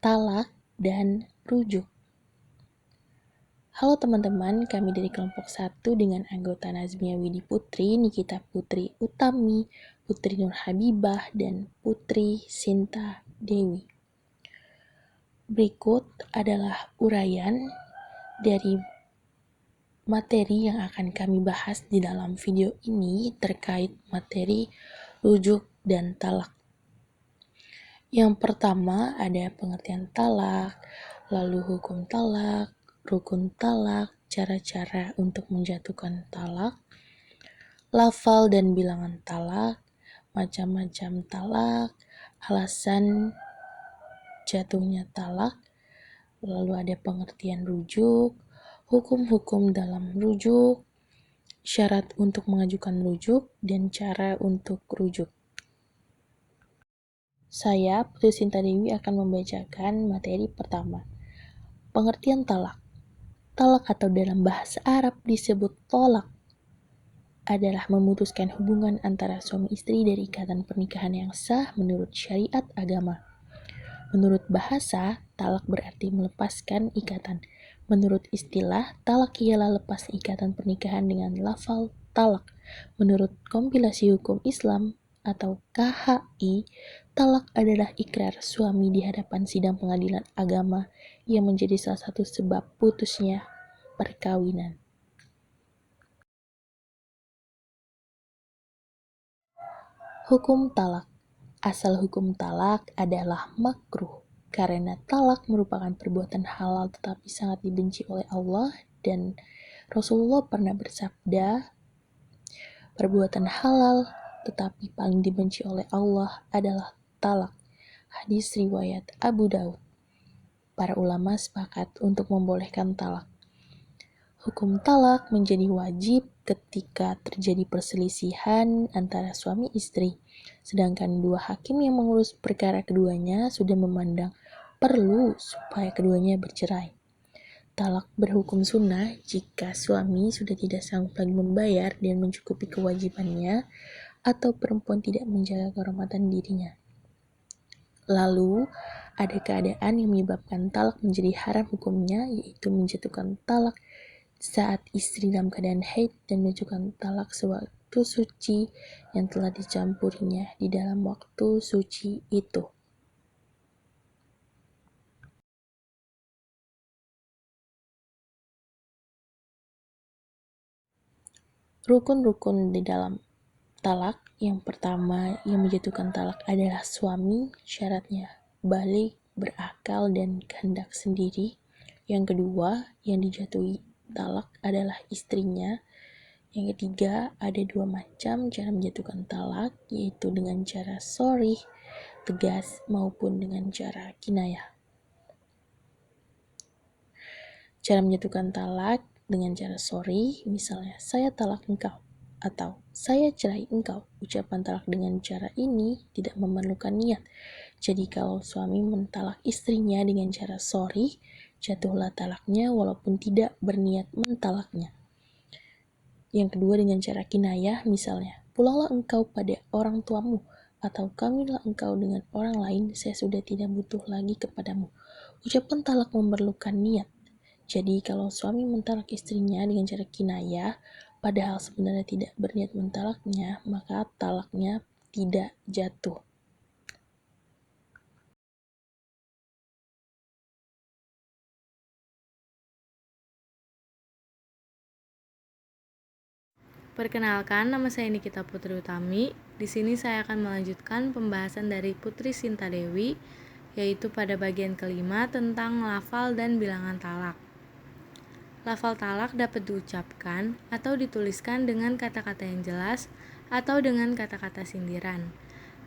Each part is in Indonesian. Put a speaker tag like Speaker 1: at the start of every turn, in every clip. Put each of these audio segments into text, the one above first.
Speaker 1: talak, dan rujuk. Halo teman-teman, kami dari kelompok 1 dengan anggota Nazmia Widi Putri, Nikita Putri Utami, Putri Nur Habibah, dan Putri Sinta Dewi. Berikut adalah uraian dari materi yang akan kami bahas di dalam video ini terkait materi rujuk dan talak. Yang pertama ada pengertian talak, lalu hukum talak, rukun talak, cara-cara untuk menjatuhkan talak, lafal dan bilangan talak, macam-macam talak, alasan jatuhnya talak, lalu ada pengertian rujuk, hukum-hukum dalam rujuk, syarat untuk mengajukan rujuk, dan cara untuk rujuk. Saya, Putri Sinta Dewi, akan membacakan materi pertama. Pengertian talak. Talak atau dalam bahasa Arab disebut tolak adalah memutuskan hubungan antara suami istri dari ikatan pernikahan yang sah menurut syariat agama. Menurut bahasa, talak berarti melepaskan ikatan. Menurut istilah, talak ialah lepas ikatan pernikahan dengan lafal talak. Menurut kompilasi hukum Islam atau KHI, talak adalah ikrar suami di hadapan sidang pengadilan agama yang menjadi salah satu sebab putusnya perkawinan. Hukum talak. Asal hukum talak adalah makruh karena talak merupakan perbuatan halal tetapi sangat dibenci oleh Allah, dan Rasulullah pernah bersabda, perbuatan halal tetapi paling dibenci oleh Allah adalah talak. Hadis riwayat Abu Daud. Para ulama sepakat untuk membolehkan talak. Hukum talak menjadi wajib ketika terjadi perselisihan antara suami istri, sedangkan dua hakim yang mengurus perkara keduanya sudah memandang perlu supaya keduanya bercerai. Talak berhukum sunnah jika suami sudah tidak sanggup lagi membayar dan mencukupi kewajibannya, atau perempuan tidak menjaga kehormatan dirinya. Lalu, ada keadaan yang menyebabkan talak menjadi haram hukumnya, yaitu menjatuhkan talak saat istri dalam keadaan haid dan menjatuhkan talak sewaktu suci yang telah dicampurinya di dalam waktu suci itu. Rukun-rukun di dalam talak. Yang pertama yang menjatuhkan talak adalah suami, syaratnya balik, berakal, dan kehendak sendiri. Yang kedua yang dijatuhi talak adalah istrinya. Yang ketiga, ada dua macam cara menjatuhkan talak, yaitu dengan cara sorry, tegas, maupun dengan cara kinayah. Cara menjatuhkan talak dengan cara sorry, misalnya saya talak engkau atau saya cerai engkau. Ucapan talak dengan cara ini tidak memerlukan niat. Jadi kalau suami mentalak istrinya dengan cara sorry, jatuhlah talaknya walaupun tidak berniat mentalaknya. Yang kedua dengan cara kinayah, misalnya, pulanglah engkau pada orang tuamu, atau kawinlah engkau dengan orang lain, saya sudah tidak butuh lagi kepadamu. Ucapan talak memerlukan niat. Jadi kalau suami mentalak istrinya dengan cara kinayah, padahal sebenarnya tidak berniat mentalaknya, maka talaknya tidak jatuh.
Speaker 2: Perkenalkan, nama saya Nikita Putri Utami. Di sini saya akan melanjutkan pembahasan dari Putri Sinta Dewi, yaitu pada bagian kelima tentang lafal dan bilangan talak. Lafal talak dapat diucapkan atau dituliskan dengan kata-kata yang jelas atau dengan kata-kata sindiran.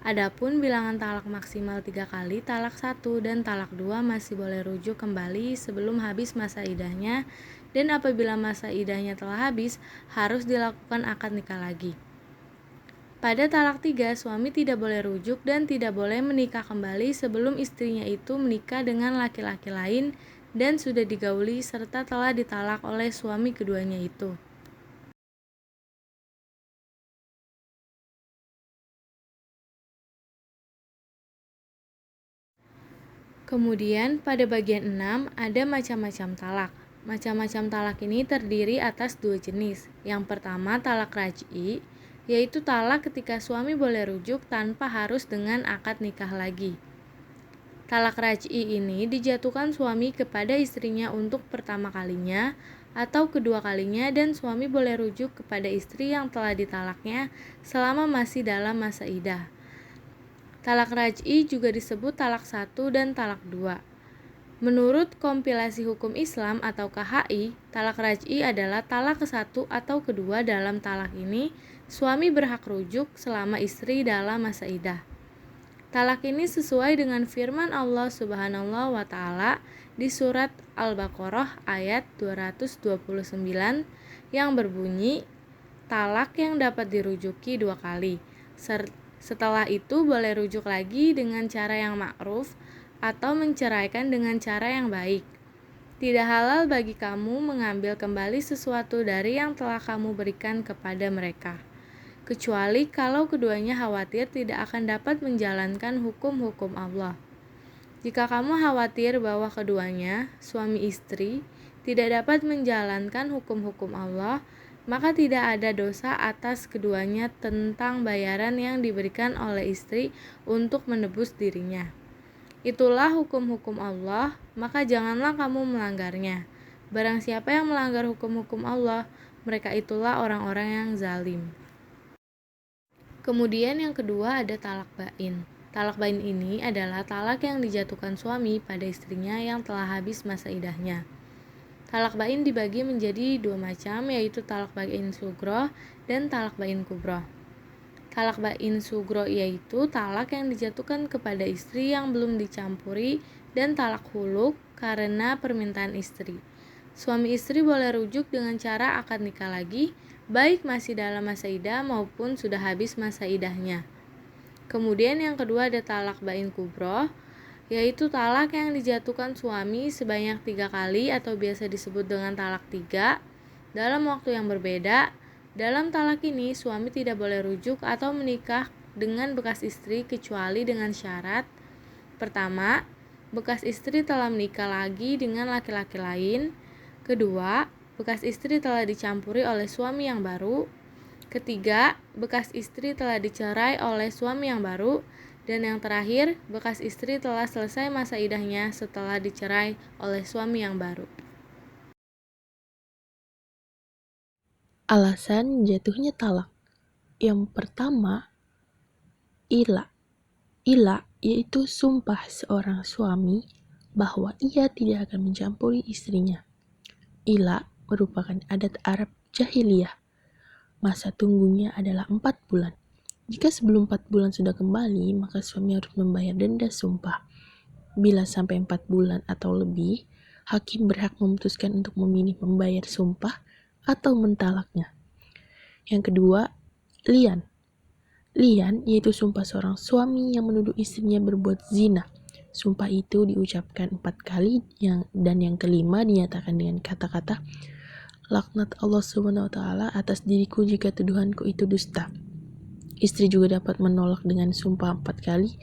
Speaker 2: Adapun bilangan talak maksimal 3 kali, talak 1 dan talak 2 masih boleh rujuk kembali sebelum habis masa iddahnya, dan apabila masa iddahnya telah habis, harus dilakukan akad nikah lagi. Pada talak 3, suami tidak boleh rujuk dan tidak boleh menikah kembali sebelum istrinya itu menikah dengan laki-laki lain dan sudah digauli serta telah ditalak oleh suami keduanya itu. Kemudian pada bagian 6 ada macam-macam talak. Macam-macam talak ini terdiri atas 2 jenis. Yang pertama talak raj'i, yaitu talak ketika suami boleh rujuk tanpa harus dengan akad nikah lagi. Talak raj'i ini dijatuhkan suami kepada istrinya untuk pertama kalinya atau kedua kalinya, dan suami boleh rujuk kepada istri yang telah ditalaknya selama masih dalam masa iddah. Talak raj'i juga disebut talak 1 dan talak 2. Menurut Kompilasi Hukum Islam atau KHI, talak raj'i adalah talak ke-1 atau kedua. Dalam talak ini, suami berhak rujuk selama istri dalam masa iddah. Talak ini sesuai dengan firman Allah Subhanahu wa Ta'ala di surat Al-Baqarah ayat 229 yang berbunyi, talak yang dapat dirujuki 2 kali. Setelah itu boleh rujuk lagi dengan cara yang ma'ruf atau menceraikan dengan cara yang baik. Tidak halal bagi kamu mengambil kembali sesuatu dari yang telah kamu berikan kepada mereka, kecuali kalau keduanya khawatir tidak akan dapat menjalankan hukum-hukum Allah. Jika kamu khawatir bahwa keduanya, suami istri, tidak dapat menjalankan hukum-hukum Allah, maka tidak ada dosa atas keduanya tentang bayaran yang diberikan oleh istri untuk menebus dirinya. Itulah hukum-hukum Allah, maka janganlah kamu melanggarnya. Barang siapa yang melanggar hukum-hukum Allah, mereka itulah orang-orang yang zalim. Kemudian yang kedua ada talak bain. Talak bain ini adalah talak yang dijatuhkan suami pada istrinya yang telah habis masa iddahnya. Talak bain dibagi menjadi 2 macam, yaitu talak bain sugro dan talak bain kubro. Talak bain sugro yaitu talak yang dijatuhkan kepada istri yang belum dicampuri, dan talak huluk karena permintaan istri. Suami istri boleh rujuk dengan cara akad nikah lagi, baik masih dalam masa iddah maupun sudah habis masa iddahnya. Kemudian yang kedua ada talak bain kubro, yaitu talak yang dijatuhkan suami sebanyak 3 kali atau biasa disebut dengan talak 3 dalam waktu yang berbeda. Dalam talak ini suami tidak boleh rujuk atau menikah dengan bekas istri kecuali dengan syarat: pertama, bekas istri telah menikah lagi dengan laki-laki lain; kedua, bekas istri telah dicampuri oleh suami yang baru; ketiga, bekas istri telah dicerai oleh suami yang baru; dan yang terakhir, bekas istri telah selesai masa iddahnya setelah dicerai oleh suami yang baru.
Speaker 1: Alasan jatuhnya talak. Yang pertama, ila. Ila yaitu sumpah seorang suami bahwa ia tidak akan mencampuri istrinya. Ila merupakan adat Arab jahiliyah. Masa tunggunya adalah 4 bulan. Jika sebelum 4 bulan sudah kembali, maka suami harus membayar denda sumpah. Bila sampai 4 bulan atau lebih, hakim berhak memutuskan untuk memilih membayar sumpah atau mentalaknya. Yang kedua, lian. Lian yaitu sumpah seorang suami yang menuduh istrinya berbuat zina. Sumpah itu diucapkan 4 kali dan yang kelima dinyatakan dengan kata-kata, laknat Allah Subhanahu wa Ta'ala atas diriku jika tuduhanku itu dusta. Istri juga dapat menolak dengan sumpah 4 kali,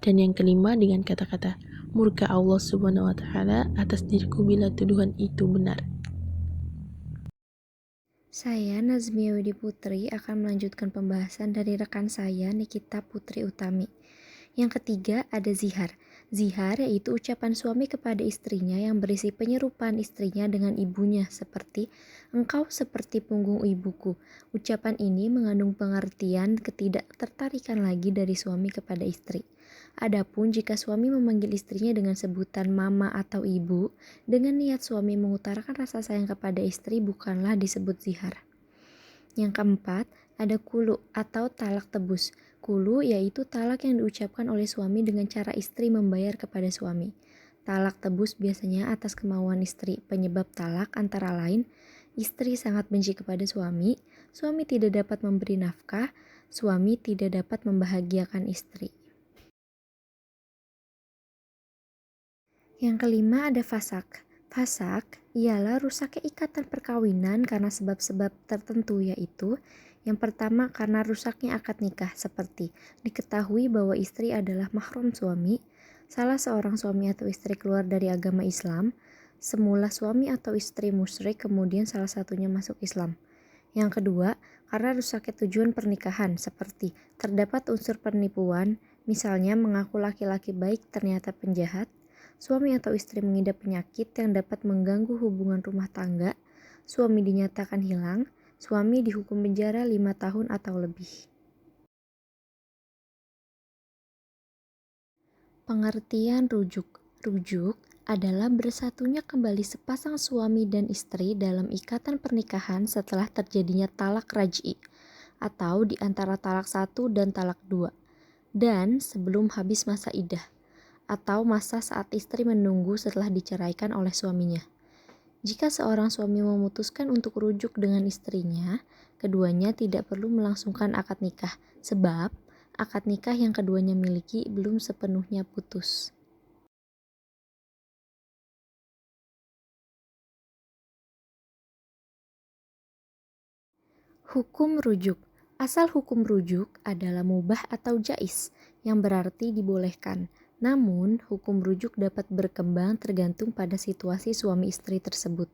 Speaker 1: dan yang kelima dengan kata-kata, murka Allah Subhanahu wa Ta'ala atas diriku bila tuduhan itu benar.
Speaker 3: Saya, Nazmia Widi Putri, akan melanjutkan pembahasan dari rekan saya, Nikita Putri Utami. Yang ketiga ada zihar. Zihar yaitu ucapan suami kepada istrinya yang berisi penyerupan istrinya dengan ibunya, seperti engkau seperti punggung ibuku. Ucapan ini mengandung pengertian ketidaktertarikan lagi dari suami kepada istri. Adapun jika suami memanggil istrinya dengan sebutan mama atau ibu, dengan niat suami mengutarakan rasa sayang kepada istri, bukanlah disebut zihar. Yang keempat, ada kulu atau talak tebus. Kulu yaitu talak yang diucapkan oleh suami dengan cara istri membayar kepada suami. Talak tebus biasanya atas kemauan istri. Penyebab talak antara lain, istri sangat benci kepada suami tidak dapat memberi nafkah, suami tidak dapat membahagiakan istri. Yang kelima ada fasak. Fasak ialah rusaknya ikatan perkawinan karena sebab-sebab tertentu, yaitu yang pertama karena rusaknya akad nikah, seperti diketahui bahwa istri adalah mahram suami. Salah seorang suami atau istri keluar dari agama Islam, semula suami atau istri musyrik kemudian salah satunya masuk Islam. Yang kedua, karena rusaknya tujuan pernikahan seperti terdapat unsur penipuan, misalnya mengaku laki-laki baik ternyata penjahat, suami atau istri mengidap penyakit yang dapat mengganggu hubungan rumah tangga, suami dinyatakan hilang, suami dihukum penjara 5 tahun atau lebih. Pengertian rujuk. Rujuk adalah bersatunya kembali sepasang suami dan istri dalam ikatan pernikahan setelah terjadinya talak raj'i atau di antara talak 1 dan talak 2 dan sebelum habis masa iddah atau masa saat istri menunggu setelah diceraikan oleh suaminya. Jika seorang suami memutuskan untuk rujuk dengan istrinya, keduanya tidak perlu melangsungkan akad nikah sebab akad nikah yang keduanya miliki belum sepenuhnya putus. Hukum rujuk. Asal hukum rujuk adalah mubah atau jais, yang berarti dibolehkan. Namun, hukum rujuk dapat berkembang tergantung pada situasi suami istri tersebut.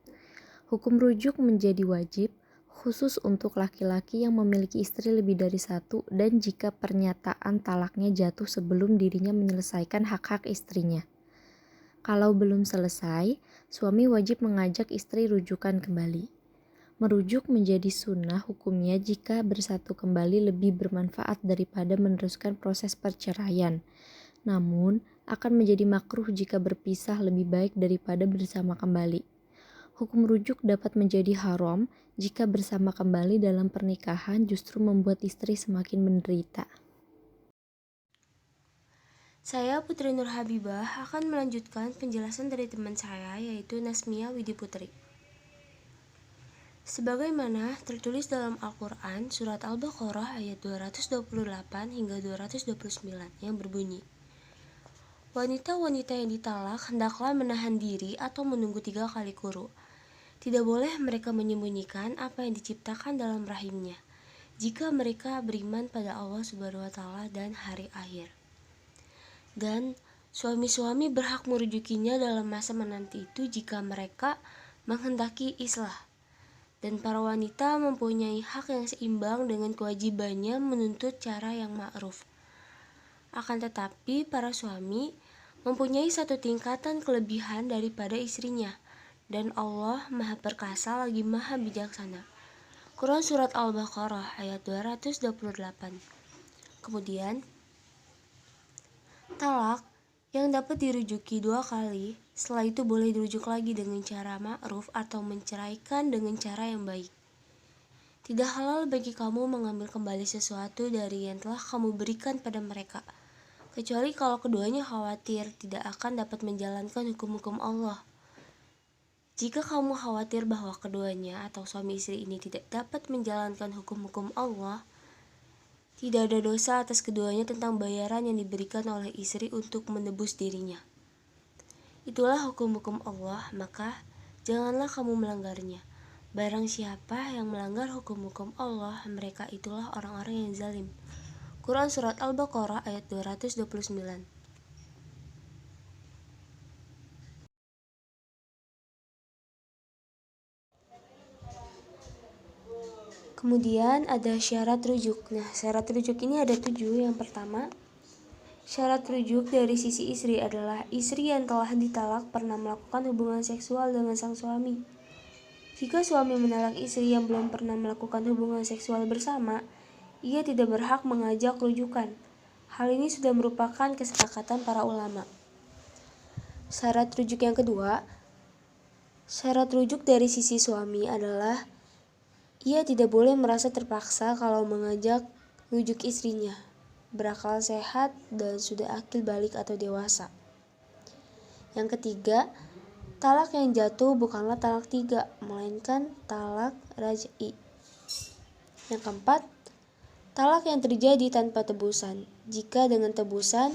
Speaker 3: Hukum rujuk menjadi wajib khusus untuk laki-laki yang memiliki istri lebih dari satu dan jika pernyataan talaknya jatuh sebelum dirinya menyelesaikan hak-hak istrinya. Kalau belum selesai, suami wajib mengajak istri rujukan kembali. Merujuk menjadi sunnah hukumnya jika bersatu kembali lebih bermanfaat daripada meneruskan proses perceraian. Namun, akan menjadi makruh jika berpisah lebih baik daripada bersama kembali. Hukum rujuk dapat menjadi haram jika bersama kembali dalam pernikahan justru membuat istri semakin menderita.
Speaker 4: Saya Putri Nur Habibah akan melanjutkan penjelasan dari teman saya yaitu Nasmia Widi Putri. Sebagaimana tertulis dalam Al-Quran surat Al-Baqarah ayat 228 hingga 229 yang berbunyi, wanita-wanita yang ditalak hendaklah menahan diri atau menunggu 3 kali quru. Tidak boleh mereka menyembunyikan apa yang diciptakan dalam rahimnya, jika mereka beriman pada Allah Subhanahu wa Ta'ala dan hari akhir. Dan suami-suami berhak merujukinya dalam masa menanti itu jika mereka menghendaki islah. Dan para wanita mempunyai hak yang seimbang dengan kewajibannya menuntut cara yang ma'ruf. Akan tetapi para suami mempunyai satu tingkatan kelebihan daripada istrinya, dan Allah Maha Perkasa lagi Maha Bijaksana. Quran Surat Al-Baqarah ayat 228. Kemudian, talak yang dapat dirujuki 2 kali, setelah itu boleh dirujuk lagi dengan cara ma'ruf atau menceraikan dengan cara yang baik. Tidak halal bagi kamu mengambil kembali sesuatu dari yang telah kamu berikan pada mereka, kecuali kalau keduanya khawatir tidak akan dapat menjalankan hukum-hukum Allah. Jika kamu khawatir bahwa keduanya atau suami istri ini tidak dapat menjalankan hukum-hukum Allah, tidak ada dosa atas keduanya tentang bayaran yang diberikan oleh istri untuk menebus dirinya. Itulah hukum-hukum Allah, maka janganlah kamu melanggarnya. Barang siapa yang melanggar hukum-hukum Allah, mereka itulah orang-orang yang zalim. Quran Surat Al-Baqarah ayat 229. Kemudian ada syarat rujuk. Nah, syarat rujuk ini ada 7. Yang pertama, syarat rujuk dari sisi istri adalah istri yang telah ditalak pernah melakukan hubungan seksual dengan sang suami. Jika suami menalak istri yang belum pernah melakukan hubungan seksual bersama, ia tidak berhak mengajak rujukan. Hal ini sudah merupakan kesepakatan para ulama. Syarat rujuk yang kedua, syarat rujuk dari sisi suami adalah ia tidak boleh merasa terpaksa kalau mengajak rujuk istrinya, berakal sehat dan sudah akil balik atau dewasa. Yang ketiga, talak yang jatuh bukanlah talak 3, melainkan talak raj'i. Yang keempat, talak yang terjadi tanpa tebusan. Jika dengan tebusan,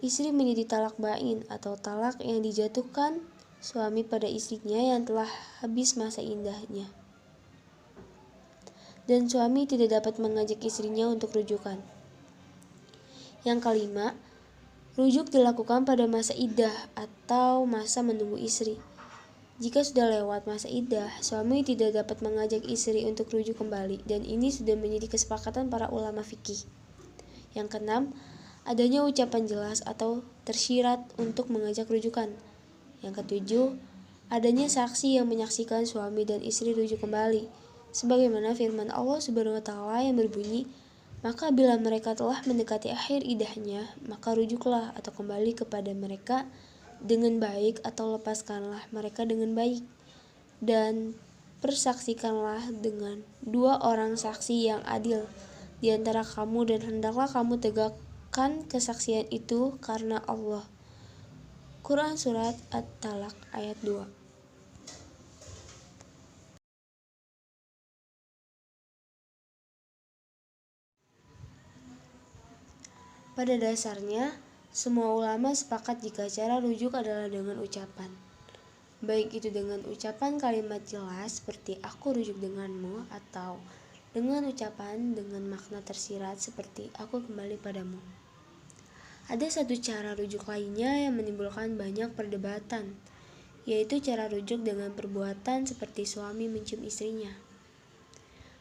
Speaker 4: istri menjadi talak bain atau talak yang dijatuhkan suami pada istrinya yang telah habis masa iddahnya. Dan suami tidak dapat mengajak istrinya untuk rujukan. Yang kelima, Rujuk dilakukan pada masa iddah atau masa menunggu istri. Jika sudah lewat masa iddah, suami tidak dapat mengajak istri untuk rujuk kembali, dan ini sudah menjadi kesepakatan para ulama fikih. Yang keenam, adanya ucapan jelas atau tersirat untuk mengajak rujukan. Yang ketujuh, adanya saksi yang menyaksikan suami dan istri rujuk kembali, sebagaimana firman Allah Subhanahu wa taala yang berbunyi, "Maka bila mereka telah mendekati akhir iddahnya, maka rujuklah atau kembali kepada mereka dengan baik atau lepaskanlah mereka dengan baik. Dan persaksikanlah dengan 2 orang saksi yang adil di antara kamu, dan hendaklah kamu tegakkan kesaksian itu karena Allah." Quran Surat At-Talaq ayat 2. Pada dasarnya, semua ulama sepakat jika cara rujuk adalah dengan ucapan. Baik itu dengan ucapan kalimat jelas seperti aku rujuk denganmu, atau dengan ucapan dengan makna tersirat seperti aku kembali padamu. Ada satu cara rujuk lainnya yang menimbulkan banyak perdebatan, yaitu cara rujuk dengan perbuatan seperti suami mencium istrinya.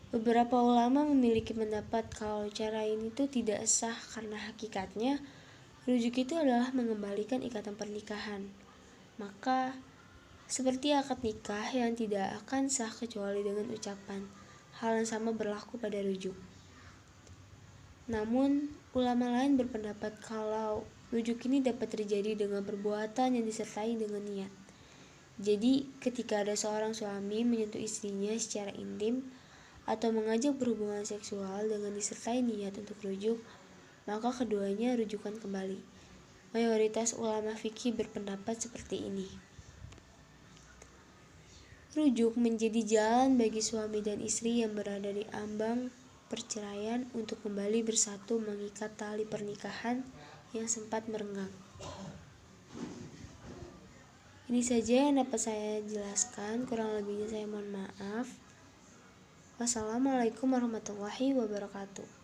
Speaker 4: Beberapa ulama memiliki pendapat kalau cara ini tuh tidak sah karena hakikatnya rujuk itu adalah mengembalikan ikatan pernikahan. Maka seperti akad nikah yang tidak akan sah kecuali dengan ucapan, hal yang sama berlaku pada rujuk. Namun, ulama lain berpendapat kalau rujuk ini dapat terjadi dengan perbuatan yang disertai dengan niat. Jadi, ketika ada seorang suami menyentuh istrinya secara intim atau mengajak berhubungan seksual dengan disertai niat untuk rujuk, maka keduanya rujukan kembali. Mayoritas ulama fikih berpendapat seperti ini. Rujuk menjadi jalan bagi suami dan istri yang berada di ambang perceraian untuk kembali bersatu mengikat tali pernikahan yang sempat merenggang. Ini saja yang dapat saya jelaskan, kurang lebihnya saya mohon maaf. Wassalamualaikum warahmatullahi wabarakatuh.